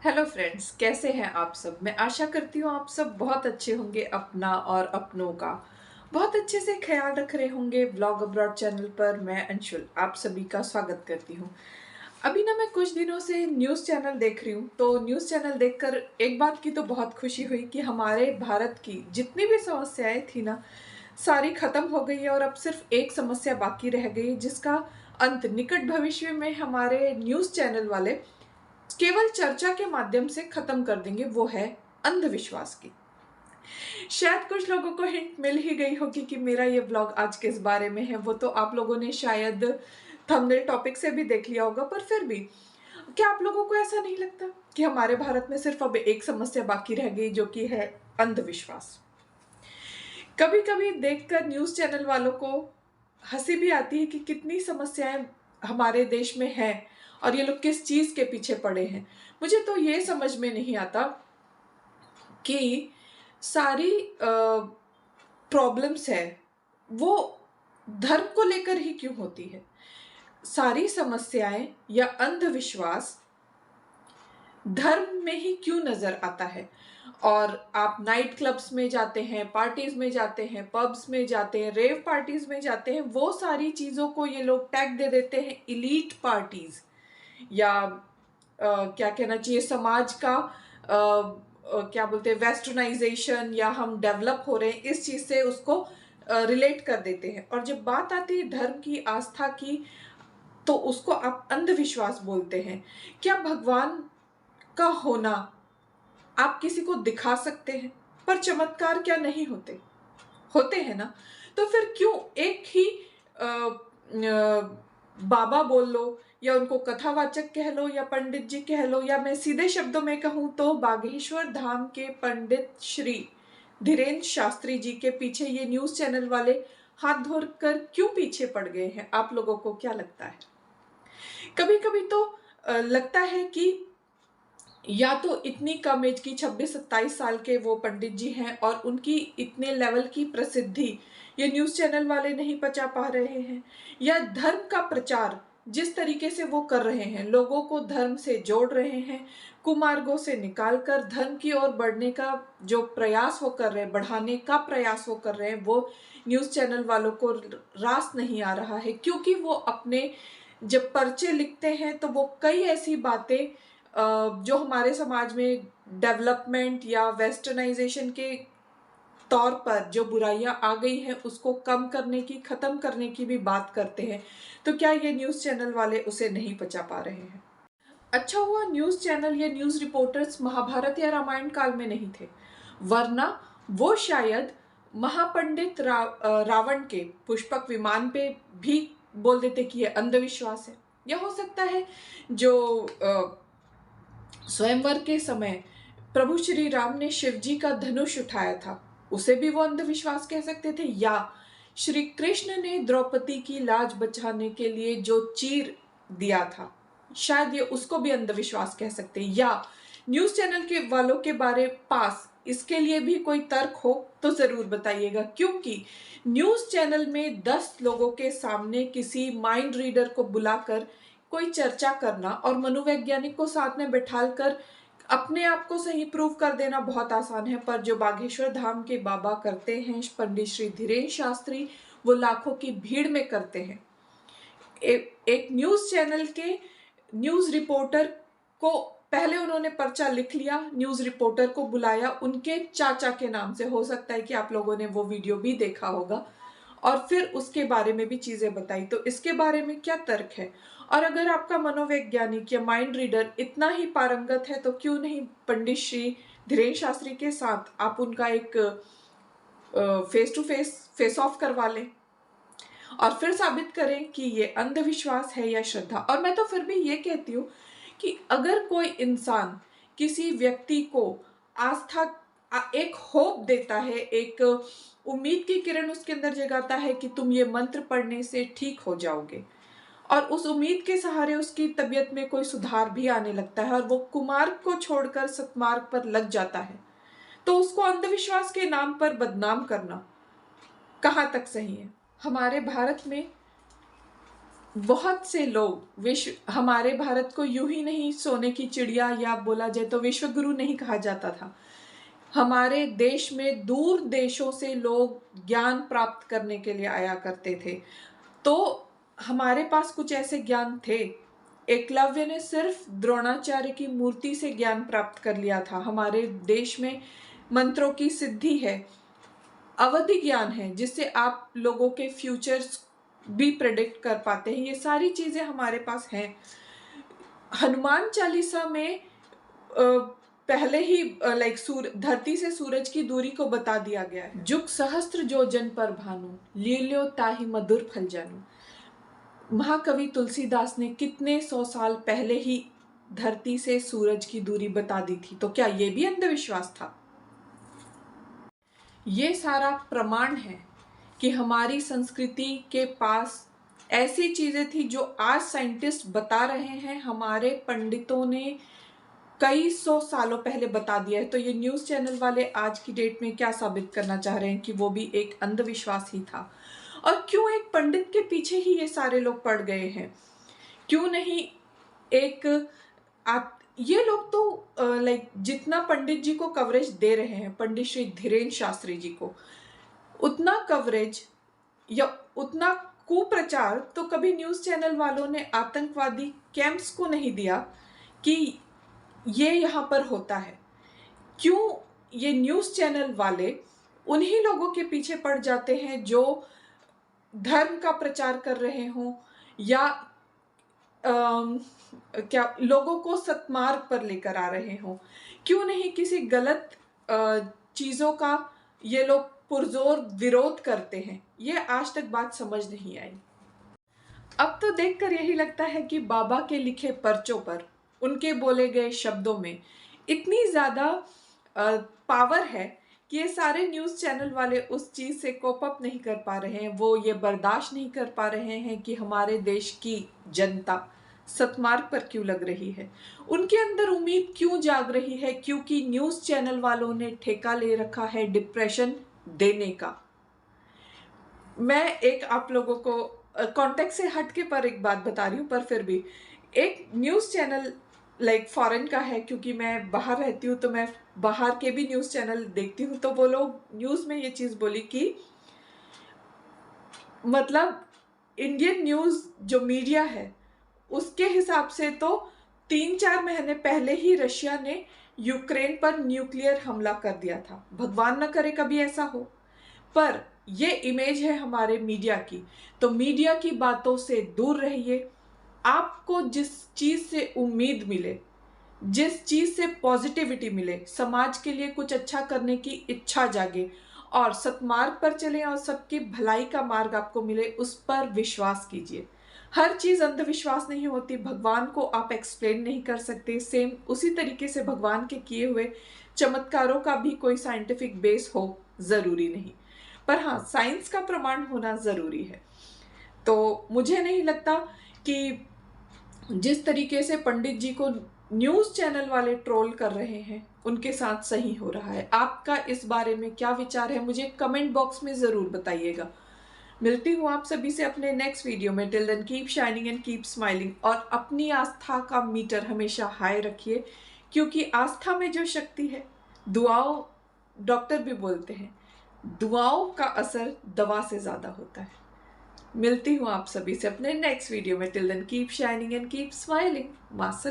Hello friends, कैसे हैं आप सब। मैं आशा करती हूँ आप सब बहुत अच्छे होंगे, अपना और अपनों का बहुत अच्छे से ख्याल रख रहे होंगे। व्लॉग अब्रॉड चैनल पर मैं अंशुल आप सभी का स्वागत करती हूँ। अभी ना मैं कुछ दिनों से न्यूज़ चैनल देख रही हूँ, तो न्यूज़ चैनल देखकर एक बात की तो बहुत खुशी हुई कि हमारे भारत की जितनी भी समस्याएं थी ना, सारी खत्म हो गई है और अब सिर्फ एक समस्या बाकी रह गई, जिसका अंत निकट भविष्य में हमारे न्यूज़ चैनल वाले केवल चर्चा के माध्यम से खत्म कर देंगे। वो है अंधविश्वास की। शायद कुछ लोगों को हिंट मिल ही गई होगी कि मेरा ये ब्लॉग आज किस बारे में है। वो तो आप लोगों ने शायद थंबनेल टॉपिक से भी देख लिया होगा, पर फिर भी क्या आप लोगों को ऐसा नहीं लगता कि हमारे भारत में सिर्फ अब एक समस्या बाकी रह गई, जो कि है अंधविश्वास। कभी कभी देखकर न्यूज़ चैनल वालों को हंसी भी आती है कि कितनी समस्याएं हमारे देश में हैं और ये लोग किस चीज़ के पीछे पड़े हैं। मुझे तो ये समझ में नहीं आता कि सारी प्रॉब्लम्स है वो धर्म को लेकर ही क्यों होती है। सारी समस्याएं या अंधविश्वास धर्म में ही क्यों नजर आता है। और आप नाइट क्लब्स में जाते हैं, पार्टीज में जाते हैं, पब्स में जाते हैं, रेव पार्टीज में जाते हैं, वो सारी चीजों को ये लोग टैग दे देते हैं इलीट पार्टीज, या क्या कहना चाहिए, समाज का क्या बोलते हैं, वेस्टर्नाइजेशन, या हम डेवलप हो रहे हैं इस चीज से उसको रिलेट कर देते हैं। और जब बात आती है धर्म की, आस्था की, तो उसको आप अंधविश्वास बोलते हैं। क्या भगवान का होना आप किसी को दिखा सकते हैं, पर चमत्कार क्या नहीं होते? होते हैं ना। तो फिर क्यों एक ही बाबा बोल लो, या उनको कथावाचक कह लो, या पंडित जी कह लो, या मैं सीधे शब्दों में कहूं तो बागेश्वर धाम के पंडित श्री धीरेन्द्र शास्त्री जी के पीछे ये न्यूज चैनल वाले हाथ धोकर क्यों पीछे पड़ गए हैं? आप लोगों को क्या लगता है? कभी कभी तो लगता है कि या तो इतनी कम एज की 26-27 साल के वो पंडित जी हैं और उनकी इतने लेवल की प्रसिद्धि ये न्यूज़ चैनल वाले नहीं पचा पा रहे हैं, या धर्म का प्रचार जिस तरीके से वो कर रहे हैं, लोगों को धर्म से जोड़ रहे हैं, कुमार्गों से निकालकर धर्म की ओर बढ़ने का जो प्रयास वो कर रहे हैं, बढ़ाने का प्रयास वो कर रहे हैं, वो न्यूज़ चैनल वालों को रास नहीं आ रहा है। क्योंकि वो अपने जब पर्चे लिखते हैं तो वो कई ऐसी बातें जो हमारे समाज में डेवलपमेंट या वेस्टर्नाइजेशन के तौर पर जो बुराइयां आ गई हैं उसको कम करने की, खत्म करने की भी बात करते हैं। तो क्या ये न्यूज़ चैनल वाले उसे नहीं पचा पा रहे हैं? अच्छा हुआ न्यूज़ चैनल या न्यूज़ रिपोर्टर्स महाभारत या रामायण काल में नहीं थे, वरना वो शायद महापंडित रावण के पुष्पक विमान पे भी बोल देते कि ये अंधविश्वास है। या हो सकता है जो स्वयंवर के समय प्रभु श्री राम ने शिव जी का धनुष उठाया था, उसे भी वो अंधविश्वास कह सकते थे। या श्री कृष्ण ने द्रौपदी की लाज बचाने के लिए जो चीर दिया था, शायद ये उसको भी अंधविश्वास कह सकते हैं। या न्यूज चैनल के वालों के बारे पास इसके लिए भी कोई तर्क हो तो जरूर बताइएगा, क्योंकि न्यूज चैनल में 10 लोगों के सामने किसी माइंड रीडर को बुलाकर कोई चर्चा करना और मनोवैज्ञानिक को साथ में बैठाकर अपने आप को सही प्रूव कर देना बहुत आसान है। पर जो बागेश्वर धाम के बाबा करते हैं, पंडित श्री धीरेन्द्र शास्त्री, वो लाखों की भीड़ में करते हैं। एक न्यूज चैनल के न्यूज रिपोर्टर को पहले उन्होंने पर्चा लिख लिया, न्यूज रिपोर्टर को बुलाया उनके चाचा के नाम से, हो सकता है कि आप लोगों ने वो वीडियो भी देखा होगा, और फिर उसके बारे में भी चीजें बताई। तो इसके बारे में क्या तर्क है? और अगर आपका मनोवैज्ञानिक या माइंड रीडर इतना ही पारंगत है तो क्यों नहीं पंडित श्री धीरेन्द्र शास्त्री के साथ आप उनका एक फेस टू फेस ऑफ करवा लें और फिर साबित करें कि ये अंधविश्वास है या श्रद्धा। और मैं तो फिर भी ये कहती हूँ कि अगर कोई इंसान किसी व्यक्ति को आस्था, एक होप देता है, एक उम्मीद की किरण उसके अंदर जगाता है कि तुम ये मंत्र पढ़ने से ठीक हो जाओगे, और उस उम्मीद के सहारे उसकी तबीयत में कोई सुधार भी आने लगता है और वो कुमार्ग को छोड़कर सत्मार्ग पर लग जाता है, तो उसको अंधविश्वास के नाम पर बदनाम करना कहाँ तक सही है? हमारे भारत में बहुत से लोग विश्व हमारे भारत को यूं ही नहीं सोने की चिड़िया या बोला जाए तो विश्व गुरु नहीं कहा जाता था। हमारे देश में दूर देशों से लोग ज्ञान प्राप्त करने के लिए आया करते थे। तो हमारे पास कुछ ऐसे ज्ञान थे। एकलव्य ने सिर्फ द्रोणाचार्य की मूर्ति से ज्ञान प्राप्त कर लिया था। हमारे देश में मंत्रों की सिद्धि है, अवधि ज्ञान है, जिससे आप लोगों के फ्यूचर्स भी प्रेडिक्ट कर पाते हैं। ये सारी चीजें हमारे पास हैं। हनुमान चालीसा में पहले ही धरती से सूरज की दूरी को बता दिया गया है। जुग सहस्त्र जो जन पर भानु, लील्यो ताहि मधुर फल जानू। महाकवि तुलसीदास ने कितने 100 साल पहले ही धरती से सूरज की दूरी बता दी थी। तो क्या ये भी अंधविश्वास था? ये सारा प्रमाण है कि हमारी संस्कृति के पास ऐसी चीजें थी जो आज साइंटिस्ट बता रहे हैं, हमारे पंडितों ने कई 100 सालों पहले बता दिया है। तो ये न्यूज़ चैनल वाले आज की डेट में क्या साबित करना चाह रहे हैं कि वो भी एक अंधविश्वास ही था। और क्यों एक पंडित के पीछे ही ये सारे लोग पड़ गए हैं? क्यों नहीं ये लोग तो जितना पंडित जी को कवरेज दे रहे हैं, पंडित श्री धीरेन्द्र शास्त्री जी को, उतना कवरेज या उतना कुप्रचार तो कभी न्यूज़ चैनल वालों ने आतंकवादी कैंप्स को नहीं दिया कि ये यहाँ पर होता है। क्यों ये न्यूज़ चैनल वाले उन्हीं लोगों के पीछे पड़ जाते हैं जो धर्म का प्रचार कर रहे हों या क्या लोगों को सत्मार्ग पर लेकर आ रहे हों? क्यों नहीं किसी गलत चीज़ों का ये लोग पुरजोर विरोध करते हैं? ये आज तक बात समझ नहीं आई। अब तो देखकर यही लगता है कि बाबा के लिखे पर्चों पर, उनके बोले गए शब्दों में इतनी ज़्यादा पावर है कि ये सारे न्यूज़ चैनल वाले उस चीज़ से कोप अप नहीं कर पा रहे हैं। वो ये बर्दाश्त नहीं कर पा रहे हैं कि हमारे देश की जनता सतमार्ग पर क्यों लग रही है, उनके अंदर उम्मीद क्यों जाग रही है, क्योंकि न्यूज़ चैनल वालों ने ठेका ले रखा है डिप्रेशन देने का। मैं एक आप लोगों को कॉन्टेक्स्ट से हटके पर एक बात बता रही हूँ, पर फिर भी एक न्यूज़ चैनल फॉरेन का है, क्योंकि मैं बाहर रहती हूँ तो मैं बाहर के भी न्यूज़ चैनल देखती हूँ। तो वो लोग न्यूज़ में ये चीज़ बोली कि मतलब इंडियन न्यूज़ जो मीडिया है उसके हिसाब से तो 3-4 महीने पहले ही रशिया ने यूक्रेन पर न्यूक्लियर हमला कर दिया था। भगवान न करे कभी ऐसा हो, पर ये इमेज है हमारे मीडिया की। तो मीडिया की बातों से दूर रहिए। आपको जिस चीज़ से उम्मीद मिले, जिस चीज़ से पॉजिटिविटी मिले, समाज के लिए कुछ अच्छा करने की इच्छा जागे और सतमार्ग पर चलें और सबकी भलाई का मार्ग आपको मिले, उस पर विश्वास कीजिए। हर चीज़ अंधविश्वास नहीं होती। भगवान को आप एक्सप्लेन नहीं कर सकते। सेम उसी तरीके से भगवान के किए हुए चमत्कारों का भी कोई साइंटिफिक बेस हो ज़रूरी नहीं, पर हाँ, साइंस का प्रमाण होना ज़रूरी है। तो मुझे नहीं लगता कि जिस तरीके से पंडित जी को न्यूज़ चैनल वाले ट्रोल कर रहे हैं उनके साथ सही हो रहा है। आपका इस बारे में क्या विचार है, मुझे कमेंट बॉक्स में ज़रूर बताइएगा। मिलती हूँ आप सभी से अपने नेक्स्ट वीडियो में। Till then keep shining and keep smiling. और अपनी आस्था का मीटर हमेशा हाई रखिए, क्योंकि आस्था में जो शक्ति है, दुआओं, डॉक्टर भी बोलते हैं, दुआओं का असर दवा से ज़्यादा होता है। मिलती हूँ आप सभी से अपने नेक्स्ट वीडियो में। Till then keep shining and keep smiling. मासल।